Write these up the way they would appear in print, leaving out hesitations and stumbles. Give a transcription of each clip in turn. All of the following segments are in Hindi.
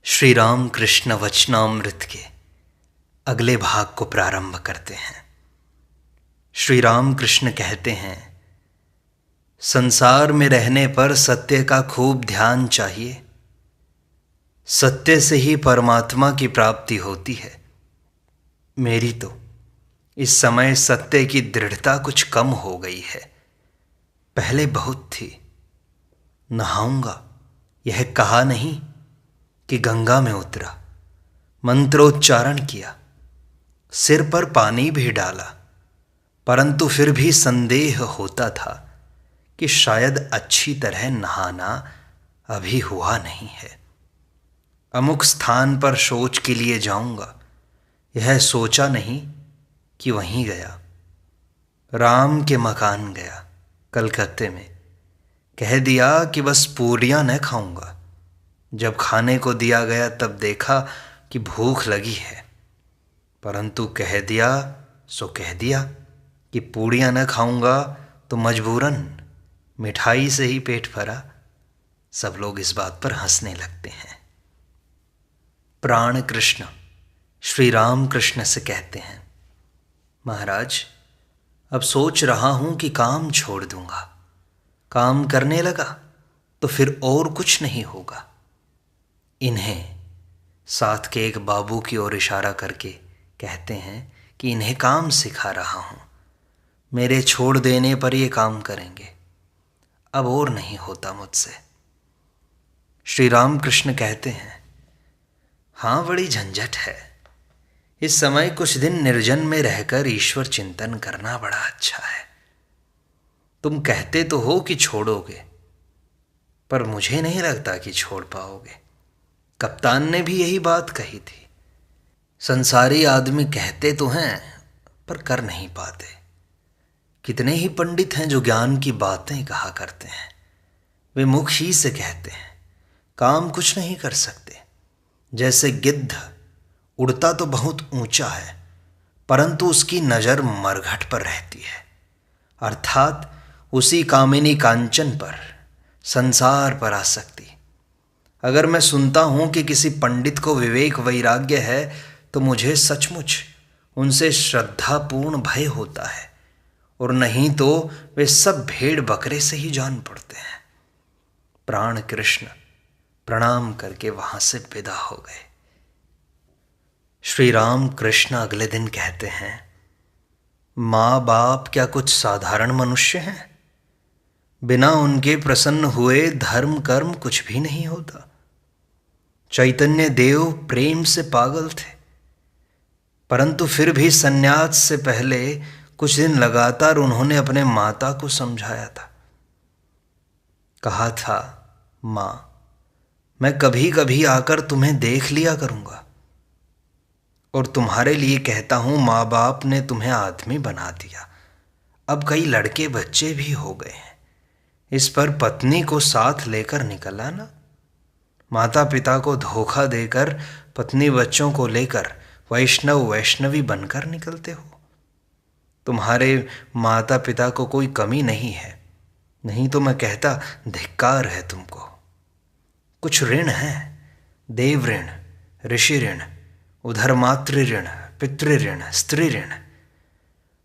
श्री राम कृष्ण वचनामृत के अगले भाग को प्रारंभ करते हैं। श्री राम कृष्ण कहते हैं, संसार में रहने पर सत्य का खूब ध्यान चाहिए। सत्य से ही परमात्मा की प्राप्ति होती है। मेरी तो इस समय सत्य की दृढ़ता कुछ कम हो गई है। पहले बहुत थी। नहाऊंगा यह कहा नहीं कि गंगा में उतरा, मंत्रोच्चारण किया, सिर पर पानी भी डाला, परंतु फिर भी संदेह होता था कि शायद अच्छी तरह नहाना अभी हुआ नहीं है। अमुक स्थान पर शौच के लिए जाऊंगा, यह सोचा नहीं कि वहीं गया। राम के मकान गया कलकत्ते में, कह दिया कि बस पूरियां न खाऊंगा। जब खाने को दिया गया तब देखा कि भूख लगी है, परंतु कह दिया सो कह दिया कि पूड़ियाँ न खाऊंगा तो मजबूरन मिठाई से ही पेट भरा। सब लोग इस बात पर हंसने लगते हैं। प्राण कृष्ण श्री राम कृष्ण से कहते हैं, महाराज अब सोच रहा हूँ कि काम छोड़ दूंगा। काम करने लगा तो फिर और कुछ नहीं होगा। इन्हें साथ के एक बाबू की ओर इशारा करके कहते हैं कि इन्हें काम सिखा रहा हूँ। मेरे छोड़ देने पर ये काम करेंगे, अब और नहीं होता मुझसे। श्री राम कृष्ण कहते हैं, हाँ बड़ी झंझट है। इस समय कुछ दिन निर्जन में रहकर ईश्वर चिंतन करना बड़ा अच्छा है। तुम कहते तो हो कि छोड़ोगे, पर मुझे नहीं लगता कि छोड़ पाओगे। कप्तान ने भी यही बात कही थी। संसारी आदमी कहते तो हैं पर कर नहीं पाते। कितने ही पंडित हैं जो ज्ञान की बातें कहा करते हैं, वे मुख ही से कहते हैं, काम कुछ नहीं कर सकते। जैसे गिद्ध उड़ता तो बहुत ऊंचा है, परंतु उसकी नज़र मरघट पर रहती है, अर्थात उसी कामिनी कांचन पर, संसार पर आसक्ति। अगर मैं सुनता हूँ कि किसी पंडित को विवेक वैराग्य है तो मुझे सचमुच उनसे श्रद्धापूर्ण भय होता है, और नहीं तो वे सब भेड़ बकरे से ही जान पड़ते हैं। प्राण कृष्ण प्रणाम करके वहाँ से विदा हो गए। श्री राम कृष्ण अगले दिन कहते हैं, माँ बाप क्या कुछ साधारण मनुष्य हैं? बिना उनके प्रसन्न हुए धर्म कर्म कुछ भी नहीं होता। चैतन्य देव प्रेम से पागल थे, परंतु फिर भी सन्यास से पहले कुछ दिन लगातार उन्होंने अपने माता को समझाया था। कहा था, माँ मैं कभी कभी आकर तुम्हें देख लिया करूँगा, और तुम्हारे लिए कहता हूँ माँ बाप ने तुम्हें आदमी बना दिया। अब कई लड़के बच्चे भी हो गए हैं, इस पर पत्नी को साथ लेकर निकल आना। माता पिता को धोखा देकर पत्नी बच्चों को लेकर वैष्णवी बनकर निकलते हो। तुम्हारे माता पिता को कोई कमी नहीं है, नहीं तो मैं कहता धिक्कार है तुमको। कुछ ऋण है, देव ऋण, ऋषि ऋण, उधर मातृ ऋण, पितृ ऋण, स्त्री ऋण।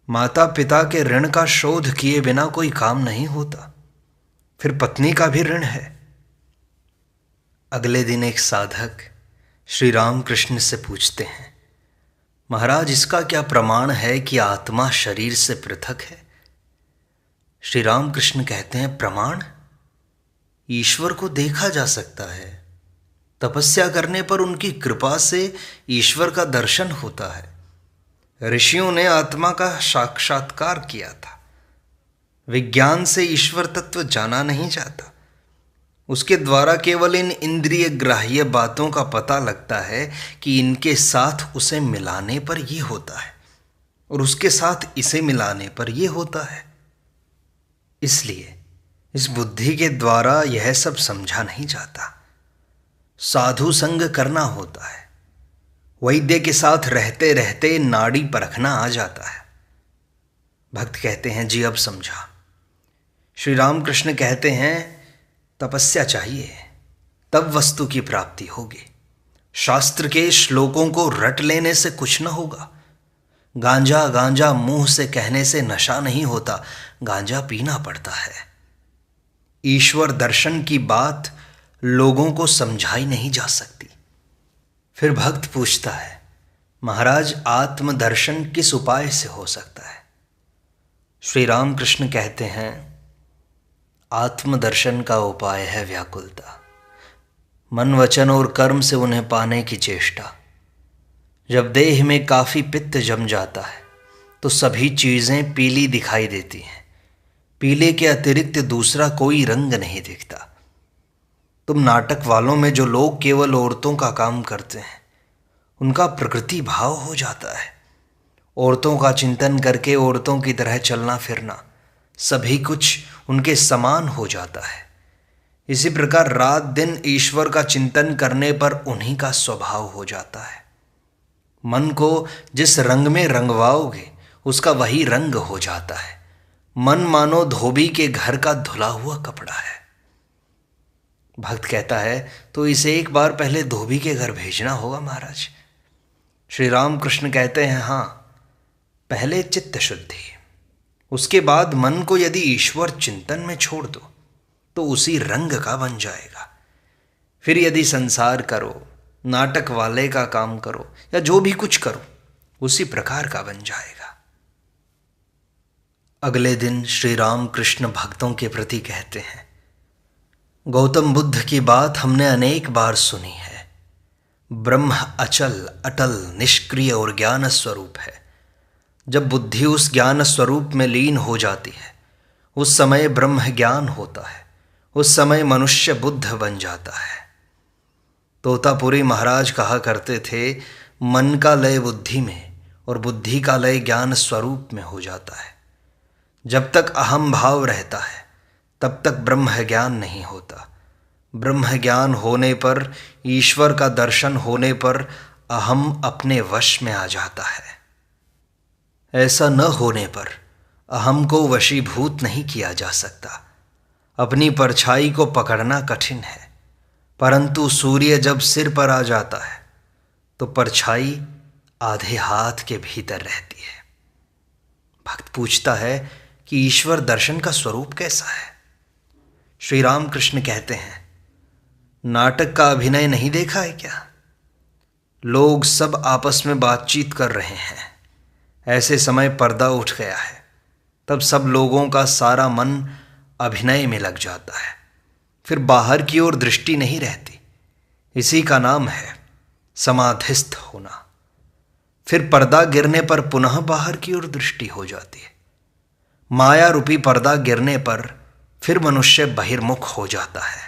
माता पिता के ऋण का शोध किए बिना कोई काम नहीं होता। फिर पत्नी का भी ऋण है। अगले दिन एक साधक श्री राम कृष्ण से पूछते हैं, महाराज इसका क्या प्रमाण है कि आत्मा शरीर से पृथक है? श्री राम कृष्ण कहते हैं, प्रमाण? ईश्वर को देखा जा सकता है। तपस्या करने पर उनकी कृपा से ईश्वर का दर्शन होता है। ऋषियों ने आत्मा का साक्षात्कार किया था। विज्ञान से ईश्वर तत्व जाना नहीं जाता। उसके द्वारा केवल इन इंद्रिय ग्राह्य बातों का पता लगता है कि इनके साथ उसे मिलाने पर यह होता है, और उसके साथ इसे मिलाने पर यह होता है। इसलिए इस बुद्धि के द्वारा यह सब समझा नहीं जाता। साधु संग करना होता है। वैद्य के साथ रहते रहते नाड़ी परखना आ जाता है। भक्त कहते हैं, जी अब समझा। श्री राम कृष्ण कहते हैं, तपस्या चाहिए, तब वस्तु की प्राप्ति होगी। शास्त्र के श्लोकों को रट लेने से कुछ न होगा। गांजा गांजा मुंह से कहने से नशा नहीं होता, गांजा पीना पड़ता है। ईश्वर दर्शन की बात लोगों को समझाई नहीं जा सकती। फिर भक्त पूछता है, महाराज आत्मदर्शन किस उपाय से हो सकता है? श्री रामकृष्ण कहते हैं, आत्मदर्शन का उपाय है व्याकुलता, मन वचन और कर्म से उन्हें पाने की चेष्टा। जब देह में काफ़ी पित्त जम जाता है तो सभी चीज़ें पीली दिखाई देती हैं। पीले के अतिरिक्त दूसरा कोई रंग नहीं दिखता। तुम नाटक वालों में जो लोग केवल औरतों का काम करते हैं, उनका प्रकृति भाव हो जाता है। औरतों का चिंतन करके औरतों की तरह चलना फिरना, सभी कुछ उनके समान हो जाता है। इसी प्रकार रात दिन ईश्वर का चिंतन करने पर उन्हीं का स्वभाव हो जाता है। मन को जिस रंग में रंगवाओगे उसका वही रंग हो जाता है। मन मानो धोबी के घर का धुला हुआ कपड़ा है। भक्त कहता है, तो इसे एक बार पहले धोबी के घर भेजना होगा महाराज। श्री रामकृष्ण कहते हैं, हाँ, पहले चित्त शुद्धि, उसके बाद मन को यदि ईश्वर चिंतन में छोड़ दो तो उसी रंग का बन जाएगा। फिर यदि संसार करो, नाटक वाले का काम करो या जो भी कुछ करो, उसी प्रकार का बन जाएगा। अगले दिन श्री रामकृष्ण भक्तों के प्रति कहते हैं, गौतम बुद्ध की बात हमने अनेक बार सुनी है। ब्रह्म अचल अटल निष्क्रिय और ज्ञान स्वरूप है। जब बुद्धि उस ज्ञान स्वरूप में लीन हो जाती है, उस समय ब्रह्म ज्ञान होता है, उस समय मनुष्य बुद्ध बन जाता है। तोतापुरी महाराज कहा करते थे, मन का लय बुद्धि में और बुद्धि का लय ज्ञान स्वरूप में हो जाता है। जब तक अहम भाव रहता है तब तक ब्रह्म ज्ञान नहीं होता। ब्रह्म ज्ञान होने पर, ईश्वर का दर्शन होने पर अहम अपने वश में आ जाता है। ऐसा न होने पर अहम को वशीभूत नहीं किया जा सकता। अपनी परछाई को पकड़ना कठिन है, परंतु सूर्य जब सिर पर आ जाता है तो परछाई आधे हाथ के भीतर रहती है। भक्त पूछता है कि ईश्वर दर्शन का स्वरूप कैसा है? श्री रामकृष्ण कहते हैं, नाटक का अभिनय नहीं देखा है क्या? लोग सब आपस में बातचीत कर रहे हैं। ऐसे समय पर्दा उठ गया है, तब सब लोगों का सारा मन अभिनय में लग जाता है। फिर बाहर की ओर दृष्टि नहीं रहती। इसी का नाम है समाधिस्थ होना। फिर पर्दा गिरने पर पुनः बाहर की ओर दृष्टि हो जाती है। माया रूपी पर्दा गिरने पर फिर मनुष्य बहिर्मुख हो जाता है।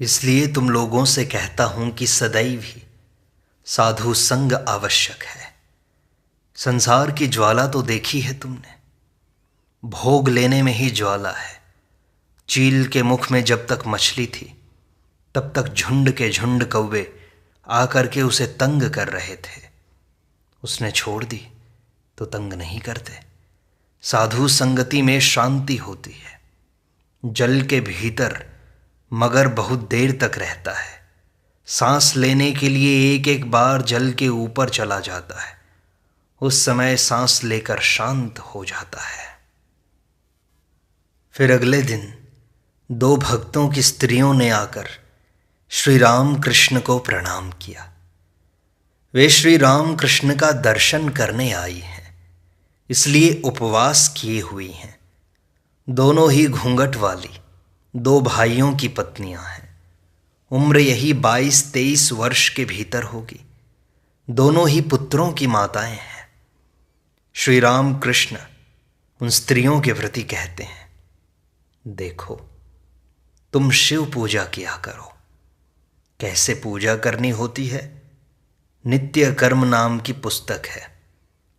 इसलिए तुम लोगों से कहता हूं कि सदैव ही साधु संग आवश्यक है। संसार की ज्वाला तो देखी है तुमने, भोग लेने में ही ज्वाला है। चील के मुख में जब तक मछली थी तब तक झुंड के झुंड कौवे आकर के उसे तंग कर रहे थे। उसने छोड़ दी तो तंग नहीं करते। साधु संगति में शांति होती है। जल के भीतर मगर बहुत देर तक रहता है। सांस लेने के लिए एक एक बार जल के ऊपर चला जाता है। उस समय सांस लेकर शांत हो जाता है। फिर अगले दिन दो भक्तों की स्त्रियों ने आकर श्री राम कृष्ण को प्रणाम किया। वे श्री राम कृष्ण का दर्शन करने आई हैं, इसलिए उपवास किए हुई हैं। दोनों ही घूंघट वाली दो भाइयों की पत्नियां हैं। उम्र यही 22-23 वर्ष के भीतर होगी। दोनों ही पुत्रों की माताएं हैं। श्री राम कृष्ण उन स्त्रियों के प्रति कहते हैं, देखो, तुम शिव पूजा किया करो। कैसे पूजा करनी होती है? नित्य कर्म नाम की पुस्तक है,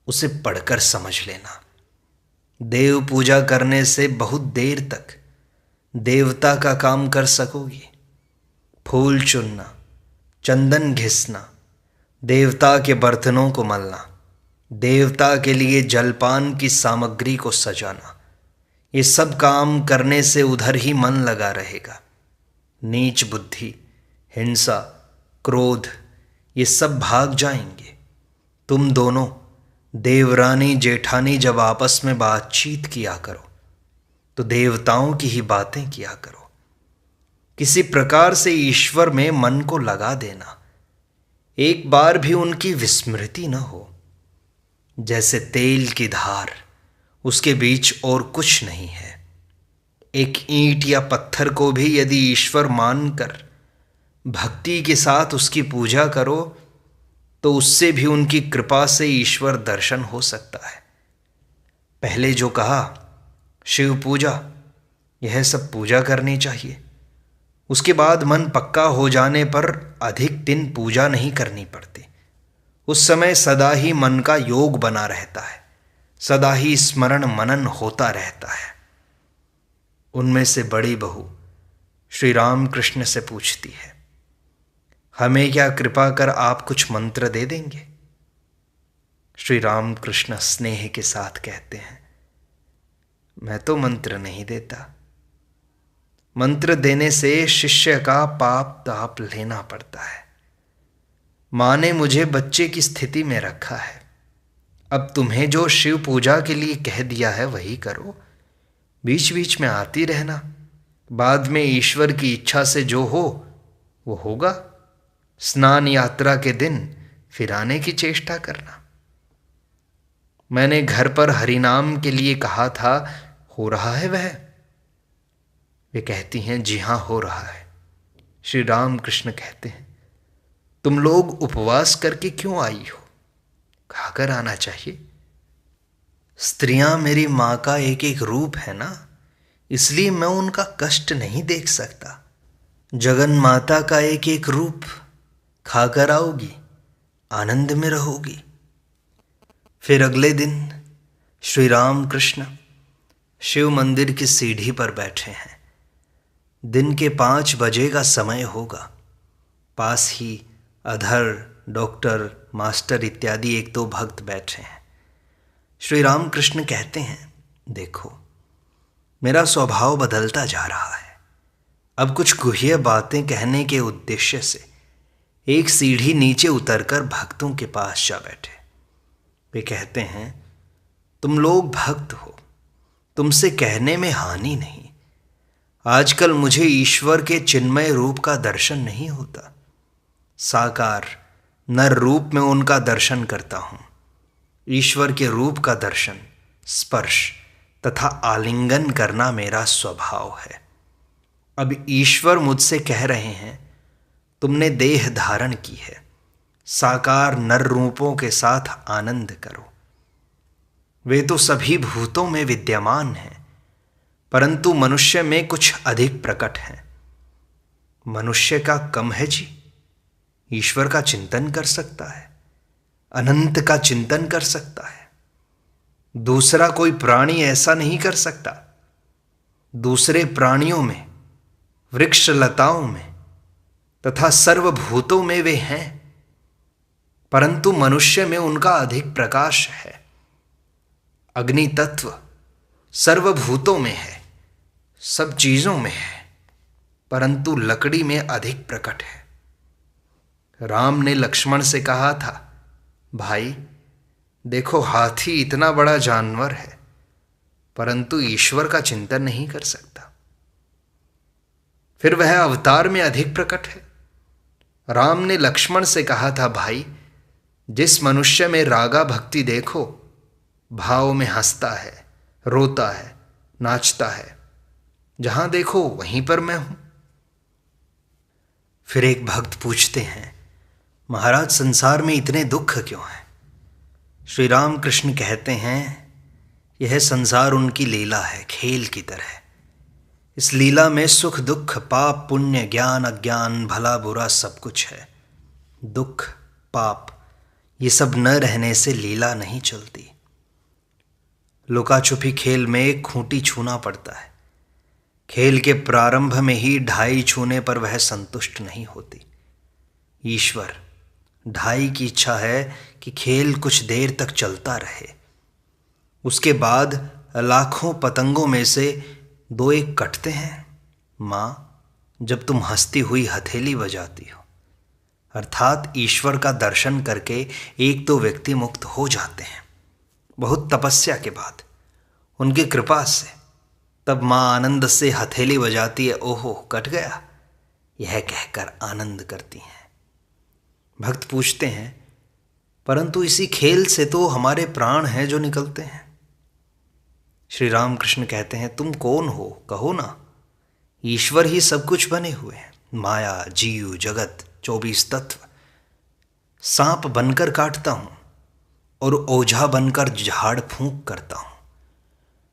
उसे पढ़कर समझ लेना। देव पूजा करने से बहुत देर तक देवता का काम कर सकोगी। फूल चुनना, चंदन घिसना, देवता के बर्तनों को मलना, देवता के लिए जलपान की सामग्री को सजाना, ये सब काम करने से उधर ही मन लगा रहेगा। नीच बुद्धि, हिंसा, क्रोध, ये सब भाग जाएंगे। तुम दोनों देवरानी जेठानी जब आपस में बातचीत किया करो तो देवताओं की ही बातें किया करो। किसी प्रकार से ईश्वर में मन को लगा देना, एक बार भी उनकी विस्मृति न हो। जैसे तेल की धार, उसके बीच और कुछ नहीं है। एक ईंट या पत्थर को भी यदि ईश्वर मानकर भक्ति के साथ उसकी पूजा करो तो उससे भी उनकी कृपा से ईश्वर दर्शन हो सकता है। पहले जो कहा शिव पूजा, यह सब पूजा करनी चाहिए। उसके बाद मन पक्का हो जाने पर अधिक दिन पूजा नहीं करनी पड़ती। उस समय सदा ही मन का योग बना रहता है, सदा ही स्मरण मनन होता रहता है। उनमें से बड़ी बहू श्री राम कृष्ण से पूछती है, हमें क्या कृपा कर आप कुछ मंत्र दे देंगे? श्री राम कृष्ण स्नेह के साथ कहते हैं, मैं तो मंत्र नहीं देता। मंत्र देने से शिष्य का पाप ताप लेना पड़ता है। माँ ने मुझे बच्चे की स्थिति में रखा है। अब तुम्हें जो शिव पूजा के लिए कह दिया है वही करो। बीच बीच में आती रहना, बाद में ईश्वर की इच्छा से जो हो वो होगा। स्नान यात्रा के दिन फिर आने की चेष्टा करना। मैंने घर पर हरिनाम के लिए कहा था, हो रहा है वह? वे कहती हैं, जी हाँ हो रहा है। श्री राम कृष्ण कहते हैं, तुम लोग उपवास करके क्यों आई हो? खाकर आना चाहिए। स्त्रियां मेरी माँ का एक एक रूप है ना, इसलिए मैं उनका कष्ट नहीं देख सकता। जगन माता का एक एक रूप खाकर आओगी, आनंद में रहोगी। फिर अगले दिन श्री राम कृष्ण शिव मंदिर की सीढ़ी पर बैठे हैं। दिन के 5 बजे का समय होगा। पास ही अधर, डॉक्टर, मास्टर इत्यादि 1-2 भक्त बैठे हैं। श्री राम कृष्ण कहते हैं, देखो मेरा स्वभाव बदलता जा रहा है। अब कुछ गुह्य बातें कहने के उद्देश्य से एक सीढ़ी नीचे उतरकर भक्तों के पास जा बैठे। वे कहते हैं, तुम लोग भक्त हो, तुमसे कहने में हानि नहीं। आजकल मुझे ईश्वर के चिन्मय रूप का दर्शन नहीं होता। साकार नर रूप में उनका दर्शन करता हूँ। ईश्वर के रूप का दर्शन, स्पर्श तथा आलिंगन करना मेरा स्वभाव है। अब ईश्वर मुझसे कह रहे हैं, तुमने देह धारण की है, साकार नर रूपों के साथ आनंद करो। वे तो सभी भूतों में विद्यमान हैं, परंतु मनुष्य में कुछ अधिक प्रकट हैं। मनुष्य का कम है जी, ईश्वर का चिंतन कर सकता है, अनंत का चिंतन कर सकता है। दूसरा कोई प्राणी ऐसा नहीं कर सकता। दूसरे प्राणियों में, वृक्ष लताओं में तथा सर्वभूतों में वे हैं, परंतु मनुष्य में उनका अधिक प्रकाश है। अग्नि तत्व सर्वभूतों में है, सब चीजों में है, परंतु लकड़ी में अधिक प्रकट है। राम ने लक्ष्मण से कहा था, भाई देखो हाथी इतना बड़ा जानवर है, परंतु ईश्वर का चिंतन नहीं कर सकता। फिर वह अवतार में अधिक प्रकट है। राम ने लक्ष्मण से कहा था, भाई जिस मनुष्य में रागा भक्ति देखो, भाव में हंसता है, रोता है, नाचता है, जहां देखो वहीं पर मैं हूं। फिर एक भक्त पूछते हैं, महाराज संसार में इतने दुख क्यों हैं? श्री राम कृष्ण कहते हैं, यह संसार उनकी लीला है, खेल की तरह। इस लीला में सुख दुख, पाप पुण्य, ज्ञान अज्ञान, भला बुरा सब कुछ है। दुख पाप ये सब न रहने से लीला नहीं चलती। लुका छुपी खेल में एक खूंटी छूना पड़ता है। खेल के प्रारंभ में ही ढाई छूने पर वह संतुष्ट नहीं होती। ईश्वर ढाई की इच्छा है कि खेल कुछ देर तक चलता रहे। उसके बाद लाखों पतंगों में से 2-1 कटते हैं। माँ, जब तुम हंसती हुई हथेली बजाती हो, अर्थात ईश्वर का दर्शन करके एक तो व्यक्ति मुक्त हो जाते हैं, बहुत तपस्या के बाद, उनकी कृपा से। तब माँ आनंद से हथेली बजाती है, ओहो कट गया, यह कहकर आनंद करती हैं। भक्त पूछते हैं, परंतु इसी खेल से तो हमारे प्राण हैं जो निकलते हैं। श्री राम कृष्ण कहते हैं, तुम कौन हो, कहो ना। ईश्वर ही सब कुछ बने हुए हैं, माया, जीव, जगत, 24 तत्व। सांप बनकर काटता हूं और ओझा बनकर झाड़ फूंक करता हूं।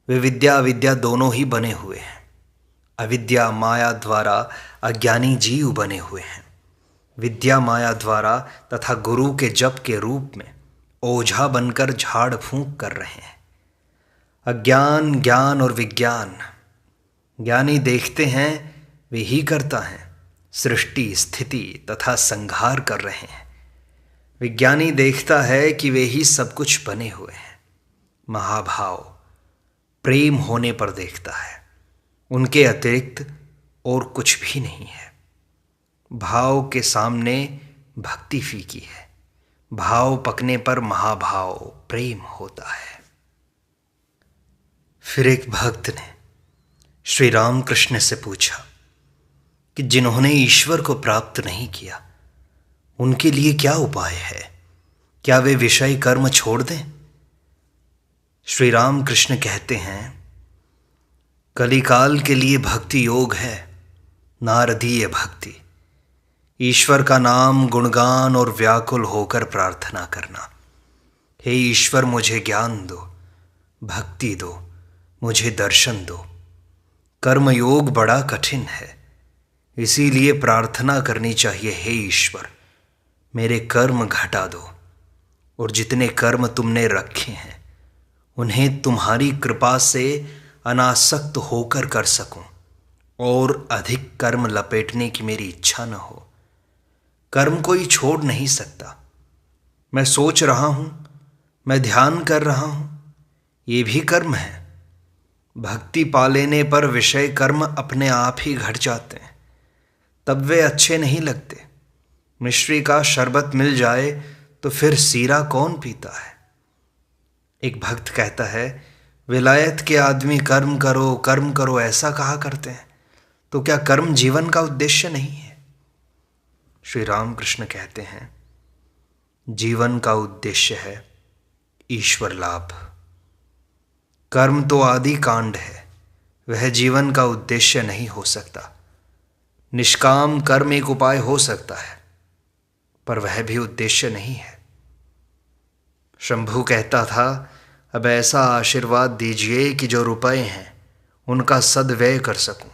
वे विद्या अविद्या दोनों ही बने हुए हैं। अविद्या माया द्वारा अज्ञानी जीव बने हुए हैं, विद्या माया द्वारा तथा गुरु के जप के रूप में ओझा बनकर झाड़ फूंक कर रहे हैं। अज्ञान, ज्ञान और विज्ञान। ज्ञानी देखते हैं, वे ही करता है, सृष्टि, स्थिति तथा संहार कर रहे हैं। विज्ञानी देखता है कि वे ही सब कुछ बने हुए हैं। महाभाव प्रेम होने पर देखता है, उनके अतिरिक्त और कुछ भी नहीं है। भाव के सामने भक्ति फीकी है, भाव पकने पर महाभाव प्रेम होता है। फिर एक भक्त ने श्री राम कृष्ण से पूछा कि जिन्होंने ईश्वर को प्राप्त नहीं किया, उनके लिए क्या उपाय है? क्या वे विषय कर्म छोड़ दें? श्री राम कृष्ण कहते हैं, कलिकाल के लिए भक्ति योग है, नारदीय भक्ति। ईश्वर का नाम, गुणगान और व्याकुल होकर प्रार्थना करना। हे ईश्वर, मुझे ज्ञान दो, भक्ति दो, मुझे दर्शन दो। कर्मयोग बड़ा कठिन है, इसीलिए प्रार्थना करनी चाहिए, हे ईश्वर मेरे कर्म घटा दो, और जितने कर्म तुमने रखे हैं उन्हें तुम्हारी कृपा से अनासक्त होकर कर सकूं, और अधिक कर्म लपेटने की मेरी इच्छा न हो। कर्म कोई छोड़ नहीं सकता। मैं सोच रहा हूं, मैं ध्यान कर रहा हूं, ये भी कर्म है। भक्ति पा लेने पर विषय कर्म अपने आप ही घट जाते हैं, तब वे अच्छे नहीं लगते। मिश्री का शरबत मिल जाए तो फिर सीरा कौन पीता है। एक भक्त कहता है, विलायत के आदमी कर्म करो ऐसा कहा करते हैं, तो क्या कर्म जीवन का उद्देश्य नहीं है? श्री राम कृष्ण कहते हैं, जीवन का उद्देश्य है ईश्वर लाभ। कर्म तो आदि कांड है, वह जीवन का उद्देश्य नहीं हो सकता। निष्काम कर्म एक उपाय हो सकता है, पर वह भी उद्देश्य नहीं है। शंभु कहता था, अब ऐसा आशीर्वाद दीजिए कि जो रुपए हैं उनका सदव्यय कर सकूं।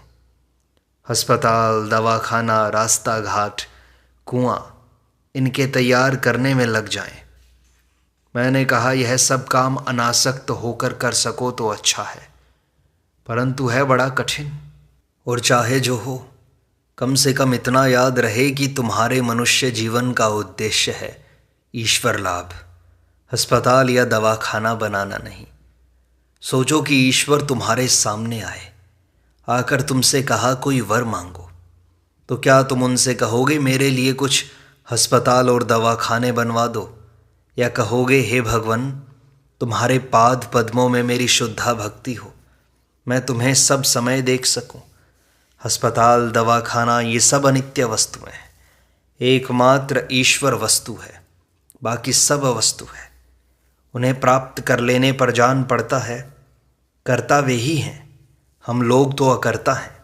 अस्पताल, दवाखाना, रास्ता घाट, कुआं, इनके तैयार करने में लग जाएं। मैंने कहा, यह सब काम अनासक्त होकर कर सको तो अच्छा है, परंतु है बड़ा कठिन। और चाहे जो हो, कम से कम इतना याद रहे कि तुम्हारे मनुष्य जीवन का उद्देश्य है ईश्वर लाभ, अस्पताल या दवाखाना बनाना नहीं। सोचो कि ईश्वर तुम्हारे सामने आए, आकर तुमसे कहा कोई वर मांगो, तो क्या तुम उनसे कहोगे मेरे लिए कुछ अस्पताल और दवाखाने बनवा दो? या कहोगे, हे भगवान तुम्हारे पाद पद्मों में मेरी शुद्धा भक्ति हो, मैं तुम्हें सब समय देख सकूं। अस्पताल, दवाखाना ये सब अनित्य वस्तुएं हैं, एकमात्र ईश्वर वस्तु है, बाकी सब वस्तु है। उन्हें प्राप्त कर लेने पर जान पड़ता है करता वे ही हैं, हम लोग तो अकर्ता हैं।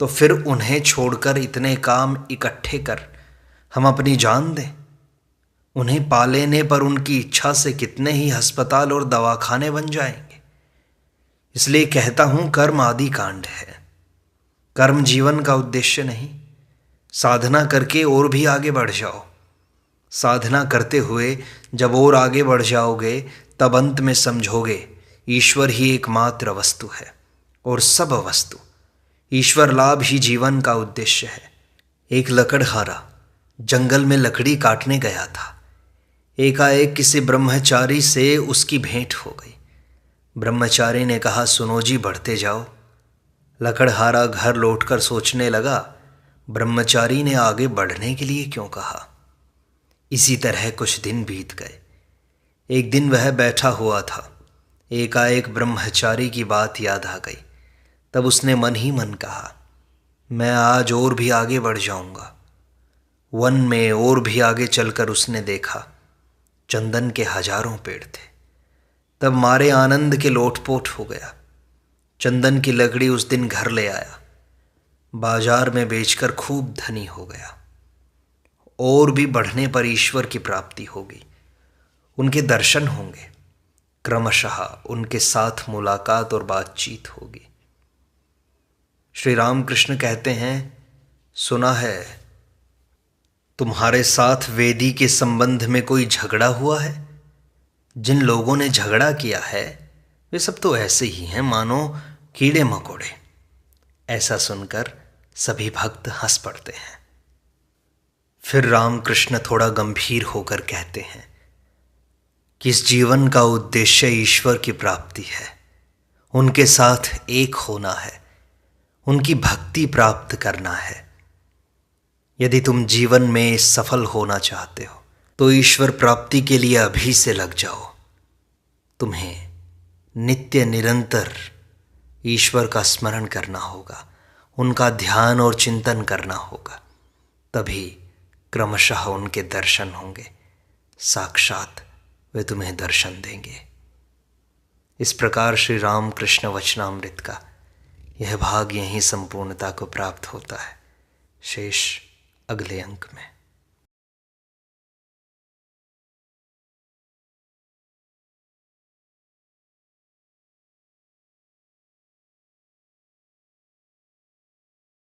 तो फिर उन्हें छोड़कर इतने काम इकट्ठे कर हम अपनी जान दें? उन्हें पा लेने पर उनकी इच्छा से कितने ही अस्पताल और दवाखाने बन जाएंगे। इसलिए कहता हूं, कर्म आदि कांड है, कर्म जीवन का उद्देश्य नहीं। साधना करके और भी आगे बढ़ जाओ। साधना करते हुए जब और आगे बढ़ जाओगे, तब अंत में समझोगे ईश्वर ही एकमात्र वस्तु है, और सब वस्तु ईश्वर लाभ ही जीवन का उद्देश्य है। एक लकड़हारा जंगल में लकड़ी काटने गया था। एकाएक किसी ब्रह्मचारी से उसकी भेंट हो गई। ब्रह्मचारी ने कहा, सुनो जी, बढ़ते जाओ। लकड़हारा घर लौटकर सोचने लगा, ब्रह्मचारी ने आगे बढ़ने के लिए क्यों कहा? इसी तरह कुछ दिन बीत गए। एक दिन वह बैठा हुआ था, एकाएक ब्रह्मचारी की बात याद आ गई। तब उसने मन ही मन कहा, मैं आज और भी आगे बढ़ जाऊंगा। वन में और भी आगे चलकर उसने देखा, चंदन के हजारों पेड़ थे। तब मारे आनंद के लोटपोट हो गया। चंदन की लकड़ी उस दिन घर ले आया, बाजार में बेचकर खूब धनी हो गया। और भी बढ़ने पर ईश्वर की प्राप्ति होगी, उनके दर्शन होंगे, क्रमशः उनके साथ मुलाकात और बातचीत होगी। श्री रामकृष्ण कहते हैं, सुना है तुम्हारे साथ वेदी के संबंध में कोई झगड़ा हुआ है। जिन लोगों ने झगड़ा किया है वे सब तो ऐसे ही हैं मानो कीड़े मकोड़े। ऐसा सुनकर सभी भक्त हंस पड़ते हैं। फिर रामकृष्ण थोड़ा गंभीर होकर कहते हैं कि इस जीवन का उद्देश्य ईश्वर की प्राप्ति है, उनके साथ एक होना है, उनकी भक्ति प्राप्त करना है। यदि तुम जीवन में सफल होना चाहते हो तो ईश्वर प्राप्ति के लिए अभी से लग जाओ। तुम्हें नित्य निरंतर ईश्वर का स्मरण करना होगा, उनका ध्यान और चिंतन करना होगा, तभी क्रमशः उनके दर्शन होंगे, साक्षात वे तुम्हें दर्शन देंगे। इस प्रकार श्री रामकृष्ण वचनामृत का यह भाग यहीं संपूर्णता को प्राप्त होता है। शेष अगले अंक में।